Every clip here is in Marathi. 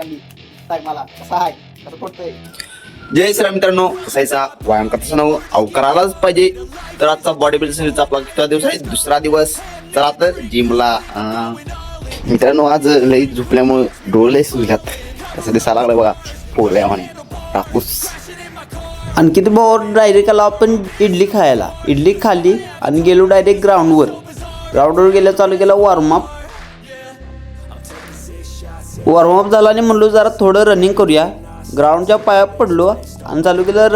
दांडी सांग मला कसा आहे कसं पडतंय. जय श्रीराम मित्रांनो, कसायचा व्यायाम करता नव अव करायलाच पाहिजे. तर आजचा बॉडी बिल्डिंगचा आपला कितवा दिवस आहे? दुसरा दिवस. तर आता जिमला मित्रांनो आज लई झोपल्यामुळे डोळे सुजल्यात. कसं दिसायला लागलं बघा पोरल्या म्हणे टाकूस. आणखी ते भाऊ डायरेक्ट आला आपण इडली खायला. इडली खाल्ली आणि गेलो डायरेक्ट ग्राउंडवर गेल्या चालू केला वॉर्मअप झाला आणि म्हणलो जरा थोडं रनिंग करूया. ग्राउंडच्या पायात पडलो आणि चालू केलं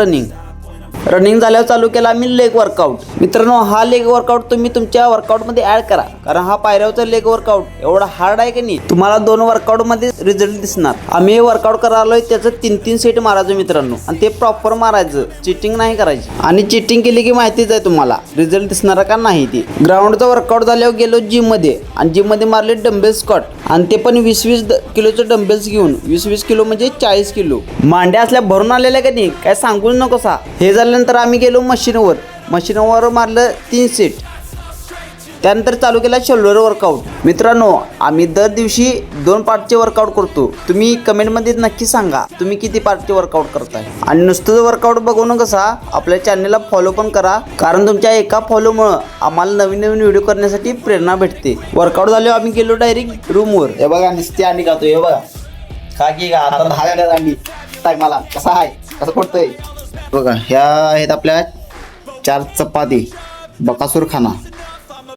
रनिंग झाल्यावर चालू केला आम्ही लेग वर्कआउट. मित्रांनो हा लेग वर्कआउट तुम्ही तुमच्या वर्कआउटमध्ये ॲड करा, कारण हा पायऱ्यावरचा लेग वर्कआउट एवढा हार्ड आहे की नाही, तुम्हाला 2 वर्कआउटमध्ये रिझल्ट दिसणार. आम्ही हे वर्कआउट करायला त्याचं 3-3 सेट मारायचं मित्रांनो, आणि ते प्रॉपर मारायचं, चिटिंग नाही करायची. आणि चिटिंग केली की माहितीच आहे तुम्हाला रिझल्ट दिसणार का नाही. ते ग्राउंडचा वर्कआउट झाल्यावर गेलो जिममध्ये आणि जिममध्ये मारले डंबेल स्क्वॉट, आणि ते पण 20-20 किलोचे डंबेल्स घेऊन. 20-20 किलो म्हणजे 40 किलो मांड्या असल्या भरून आलेल्या का नाही काय सांगूच नको सा. हे झाल्यानंतर आम्ही गेलो मशीनवर मारलं 3 सेट. त्यानंतर चालू केला शोल्डर वर्कआउट. मित्रांनो आम्ही दर दिवशी 2 पार्टचे वर्कआउट करतो. तुम्ही कमेंटमध्ये नक्की सांगा तुम्ही किती पार्टचे वर्कआउट करताय. आणि नुसतं वर्कआउट बघू नका सा, आपल्या चॅनलला फॉलो पण करा, कारण तुमच्या एका फॉलोमुळं आम्हाला नवीन व्हिडिओ करण्यासाठी प्रेरणा भेटते. वर्कआउट झाल्यावर आम्ही गेलो डायरेक्ट रूमवर. हे बघा नुसती अंडी खातो. हे बघा खा की का आता 10 अंडी सांग मला कसा आहे कसं पडतंय. बघा ह्या आहेत आपल्या 4 चपाती बकासूर खाना.